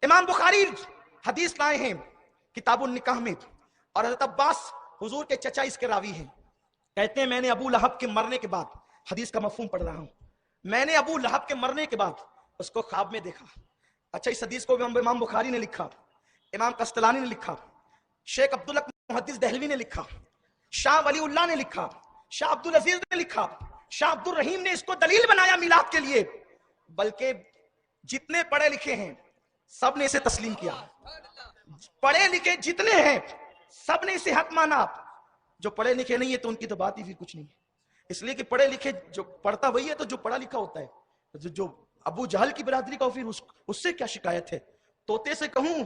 امام بخاری حدیث لائے ہیں کتاب النکاح میں، اور حضرت عباس حضور کے چچا اس کے راوی ہیں، کہتے ہیں میں نے ابو لہب کے مرنے کے بعد، حدیث کا مفہوم پڑھ رہا ہوں، میں نے ابو لہب کے مرنے کے بعد اس کو خواب میں دیکھا۔ اچھا، اس حدیث کو امام بخاری نے لکھا، امام قسطلانی نے لکھا، شیخ عبدالحق محدث دہلوی نے لکھا، شاہ ولی اللہ نے لکھا، شاہ عبدالعزیز نے لکھا، شاہ عبد الرحیم نے اس کو دلیل بنایا میلاد کے لیے، بلکہ جتنے پڑھے لکھے ہیں سب نے اسے تسلیم کیا، پڑھے لکھے جتنے ہیں سب نے اسے حق مانا۔ جو پڑھے لکھے نہیں ہے تو ان کی تو بات ہی پھر کچھ نہیں ہے، اس لیے کہ پڑھے لکھے جو پڑھتا وہی ہے تو جو پڑھا لکھا ہوتا ہے۔ جو ابو جہل کی برادری کا پھر اس سے کیا شکایت ہے؟ طوطے سے کہوں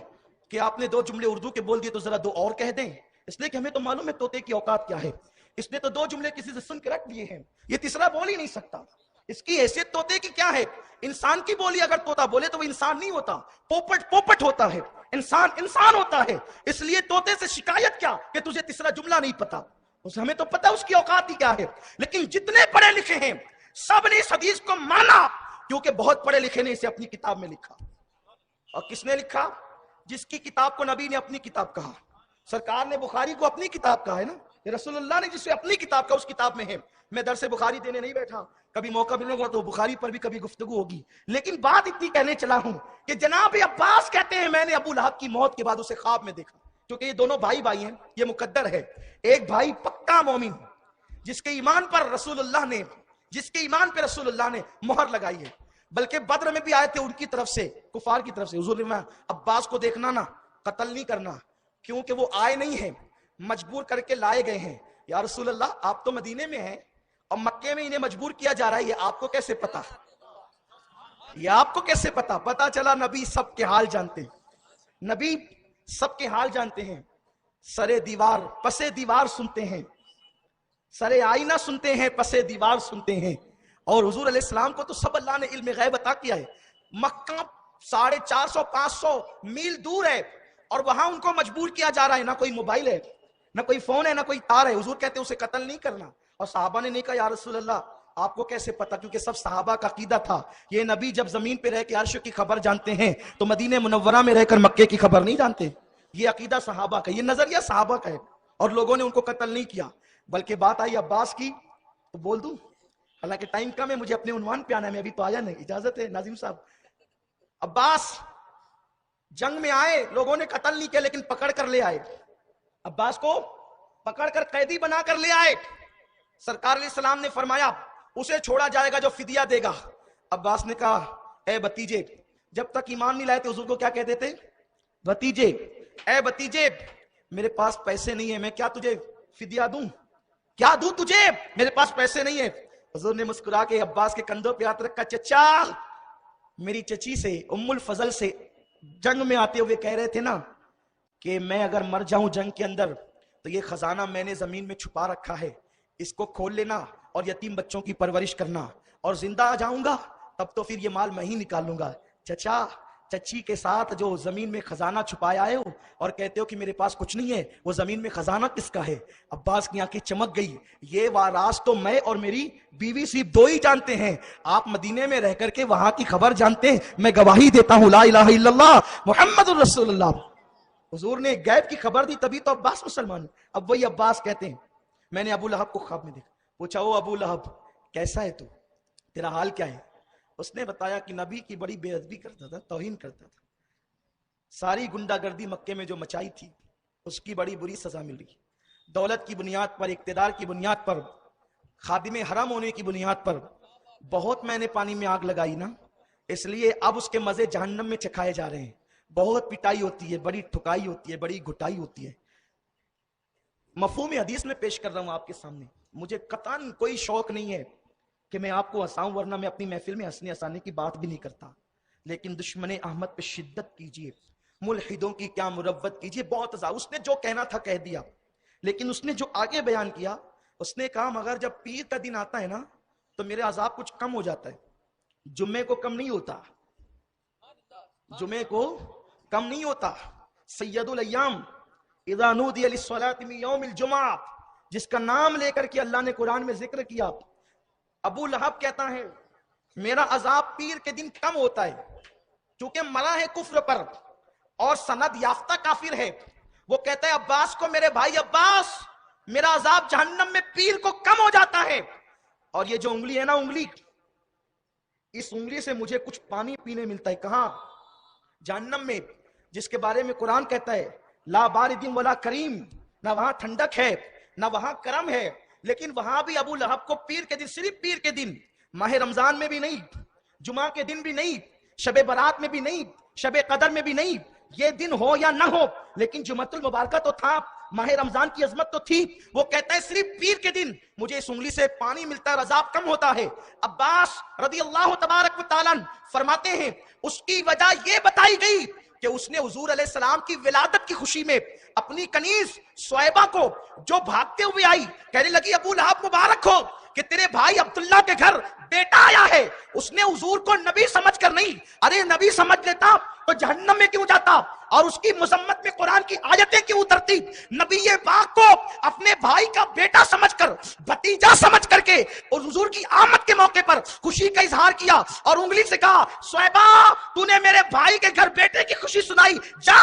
کہ آپ نے 2 جملے اردو کے بول دیے تو ذرا 2 اور کہہ دیں، اس لیے کہ ہمیں تو معلوم ہے طوطے کی اوقات کیا ہے، اس نے تو 2 جملے کسی سے سن کے رکھ دیے ہیں، یہ تیسرا بول ہی نہیں سکتا۔ اس کی حیثیت طوطے کی کیا ہے؟ انسان کی بولی اگر طوطا بولے تو وہ انسان نہیں ہوتا، پوپٹ ہوتا ہے، انسان ہوتا ہے، اس لیے طوطے سے شکایت کیا کہ تجھے تیسرا جملہ نہیں پتا، ہمیں تو پتا اس کی اوقات ہی کیا ہے۔ لیکن جتنے پڑھے لکھے ہیں سب نے اس حدیث کو مانا، کیونکہ بہت پڑھے لکھے نے اسے اپنی کتاب میں لکھا۔ اور کس نے لکھا؟ جس کی کتاب کو نبی نے اپنی کتاب کہا، سرکار نے بخاری کو اپنی کتاب کہا ہے نا، یہ رسول اللہ نے جسے اپنی کتاب کا اس کتاب میں ہے۔ میں درس بخاری دینے نہیں بیٹھا، کبھی موقع ملے گا تو بخاری پر بھی کبھی گفتگو ہوگی، لیکن بات اتنی کہنے چلا ہوں کہ جناب عباس کہتے ہیں میں نے ابو لہب کی موت کے بعد اسے خواب میں دیکھا، کیونکہ یہ دونوں بھائی ہیں، یہ مقدر ہے۔ ایک بھائی پکا مومن جس کے ایمان پر رسول اللہ نے مہر لگائی ہے، بلکہ بدر میں بھی آئے تھے ان کی طرف سے، کفار کی طرف سے، حضور نے عباس کو دیکھنا نا، قتل نہیں کرنا، کیونکہ وہ آئے نہیں ہیں، مجبور کر کے لائے گئے ہیں۔ یا رسول اللہ آپ تو مدینے میں ہیں اور مکے میں انہیں مجبور کیا جا رہا ہے، یہ آپ کو کیسے پتا؟ پتا چلا نبی سب کے حال جانتے ہیں، نبی سب کے حال جانتے ہیں، سرے دیوار پسے دیوار سنتے ہیں، سرے آئینہ سنتے ہیں، پسے دیوار سنتے ہیں۔ اور حضور علیہ السلام کو تو سب اللہ نے علم غیب عطا کیا ہے، مکہ 450-500 میل دور ہے اور وہاں ان کو مجبور کیا جا رہا ہے، نہ کوئی موبائل ہے، نہ کوئی فون ہے، نہ کوئی تار ہے۔ حضور کہتے ہیں اسے قتل نہیں کرنا، اور صحابہ نے نہیں کہا یا رسول اللہ آپ کو کیسے پتا؟ کیونکہ سب صحابہ کا عقیدہ تھا یہ نبی جب زمین پہ رہ کے عرش کی خبر جانتے ہیں تو مدینہ منورہ میں رہ کر مکے کی خبر نہیں جانتے۔ یہ عقیدہ صحابہ کا، یہ نظریہ صحابہ کا ہے، اور لوگوں نے ان کو قتل نہیں کیا۔ بلکہ بات آئی عباس کی تو بول دوں، حالانکہ ٹائم کم ہے، مجھے اپنے عنوان پہ آنا ہے، میں ابھی تو آیا نہیں، اجازت ہے ناظم صاحب؟ عباس جنگ میں آئے، لوگوں نے قتل نہیں کیا لیکن پکڑ کر لے آئے، عباس کو پکڑ کر قیدی بنا کر لے آئے۔ سرکار علیہ السلام نے فرمایا اسے چھوڑا جائے گا جو فدیہ دے گا۔ عباس نے کہا اے بھتیجے، جب تک ایمان نہیں لائے تھے حضور کو کیا کہتے تھے؟ بھتیجے، اے بھتیجے میرے پاس پیسے نہیں ہیں، میں کیا تجھے فدیہ دوں؟ کیا دوں تجھے؟ میرے پاس پیسے نہیں ہیں۔ حضور نے مسکرا کے عباس کے کندھوں پہ ہاتھ رکھا، چچا میری چچی سے ام الفضل سے جنگ میں آتے ہوئے کہہ رہے تھے نا کہ میں اگر مر جاؤں جنگ کے اندر تو یہ خزانہ میں نے زمین میں چھپا رکھا ہے، اس کو کھول لینا اور یتیم بچوں کی پرورش کرنا، اور زندہ آ جاؤں گا تب تو پھر یہ مال میں ہی نکالوں گا۔ چچا چچی کے ساتھ جو زمین میں خزانہ چھپایا ہے اور کہتے ہو کہ میرے پاس کچھ نہیں ہے، وہ زمین میں خزانہ کس کا ہے؟ عباس کی آنکھیں چمک گئی، یہ راز تو میں اور میری بیوی صرف 2 ہی جانتے ہیں، آپ مدینے میں رہ کر کے وہاں کی خبر جانتے ہیں، میں گواہی دیتا ہوں لا الہ الا اللہ محمد الرسول اللہ۔ حضور نے غیب کی خبر دی تبھی تو عباس مسلمان۔ اب وہی عباس کہتے ہیں میں نے ابو لہب کو خواب میں دیکھا، پوچھا او ابو لہب کیسا ہے تو، تیرا حال کیا ہے؟ اس نے بتایا کہ نبی کی بڑی بے ادبی کرتا تھا، توہین کرتا تھا، ساری گنڈا گردی مکے میں جو مچائی تھی اس کی بڑی بری سزا مل رہی، دولت کی بنیاد پر، اقتدار کی بنیاد پر، خادم حرم ہونے کی بنیاد پر بہت میں نے پانی میں آگ لگائی نا، اس لیے اب اس کے مزے جہنم میں چکھائے جا رہے ہیں، بہت پٹائی ہوتی ہے، بڑی ٹھکائی ہوتی ہے، بڑی گھٹائی ہوتی ہے۔ مفہوم حدیث میں پیش کر رہا ہوں آپ کے سامنے، مجھے قطعاً کوئی شوق نہیں ہے کہ میں آپ کو ہنساؤں، ورنہ میں اپنی محفل میں ہنسنے ہنسانے کی بات بھی نہیں کرتا، لیکن دشمن احمد پہ شدت کیجئے، ملحدوں کی کیا مروت کیجئے، بہت زیادہ اس نے جو کہنا تھا کہہ دیا، لیکن اس نے جو آگے بیان کیا، اس نے کہا مگر جب پیر کا دن آتا ہے نا تو میرے عذاب کچھ کم ہو جاتا ہے، جمعے کو کم نہیں ہوتا، جمعے کو کم نہیں ہوتا۔ سید الایام اذا نودی للصلاة من یوم الجمعہ، جس کا نام لے کر کے اللہ نے قرآن میں ذکر کیا، ابو لہب کہتا ہے میرا عذاب پیر کے دن کم ہوتا ہے کیونکہ مرا ہے کفر پر، اور سند یافتہ کافر ہے، وہ کہتا ہے عباس کو، میرے بھائی عباس، میرا عذاب جہنم میں پیر کو کم ہو جاتا ہے، اور یہ جو انگلی ہے نا، انگلی، اس انگلی سے مجھے کچھ پانی پینے ملتا ہے۔ کہاں؟ جہنم میں، جس کے بارے میں قرآن کہتا ہے لا بارد ولا کریم، نہ وہاں ٹھنڈک ہے نہ وہاں کرم ہے، لیکن وہاں بھی ابو لہب کو پیر کے دن، صرف پیر کے دن، ماہ رمضان میں بھی نہیں، جمعہ کے دن بھی نہیں، شب برات میں بھی نہیں، شب قدر میں بھی نہیں، یہ دن ہو یا نہ ہو، لیکن جمعۃ المبارکہ تو تھا، ماہ رمضان کی عظمت تو تھی، وہ کہتا ہے صرف پیر کے دن مجھے اس انگلی سے پانی ملتا ہے اور عذاب کم ہوتا ہے۔ عباس رضی اللہ تبارک و تعالیٰ فرماتے ہیں اس کی وجہ یہ بتائی گئی کہ اس نے حضور علیہ السلام کی ولادت کی خوشی میں اپنی کنیز سویبہ کو، جو بھاگتے ہوئے آئی، کہنے لگی ابو لہب مبارک ہو کہ تیرے بھائی عبداللہ کے گھر بیٹا آیا ہے، اس نے حضور کو نبی سمجھ کر نہیں، ارے نبی سمجھ لیتا تو جہنم میں کیوں جاتا، اور اس کی مذمت میں قرآن کی آیتیں کیوں اترتی، نبی پاک کو اپنے بھائی کا بیٹا سمجھ کر، بھتیجا سمجھ کر کے، اور حضور کی آمد کے موقع پر خوشی کا اظہار کیا، اور انگلی سے کہا سویبہ تو نے میرے بھائی کے گھر بیٹے کی خوشی سنائی، جا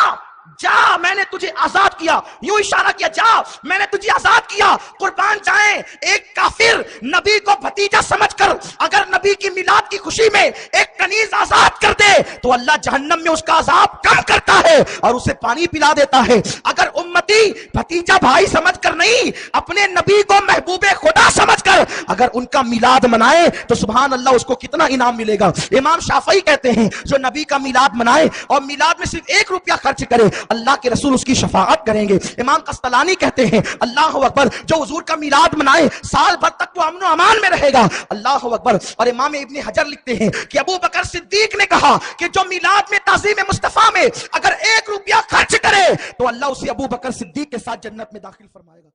جا میں نے تجھے آزاد کیا، یوں اشارہ کیا، جا میں نے تجھے آزاد کیا۔ قربان جائیں، ایک کافر نبی کو بھتیجا سمجھ کر اگر نبی کی میلاد کی خوشی میں ایک کنیز آزاد کر دے تو اللہ جہنم میں اس کا عذاب کم کرتا ہے اور اسے پانی پلا دیتا ہے۔ اگر امتی بھتیجا بھائی سمجھ کر نہیں، اپنے نبی کو محبوب خدا سمجھ کر اگر ان کا میلاد منائے تو سبحان اللہ اس کو کتنا انعام ملے گا۔ امام شافعی کہتے ہیں جو نبی کا میلاد منائے اور میلاد میں صرف 1 روپیہ خرچ کرے، اللہ کے رسول اس کی شفاعت کریں گے۔ امام قسطلانی کہتے ہیں اللہ اکبر، جو حضور کا میلاد منائے سال بھر تک وہ امن و امان میں رہے گا، اللہ اکبر۔ اور امام ابن حجر لکھتے ہیں کہ ابو بکر صدیق نے کہا کہ جو میلاد میں تعظیم مصطفیٰ میں اگر 1 روپیہ خرچ کرے تو اللہ اسے ابو بکر صدیق کے ساتھ جنت میں داخل فرمائے گا۔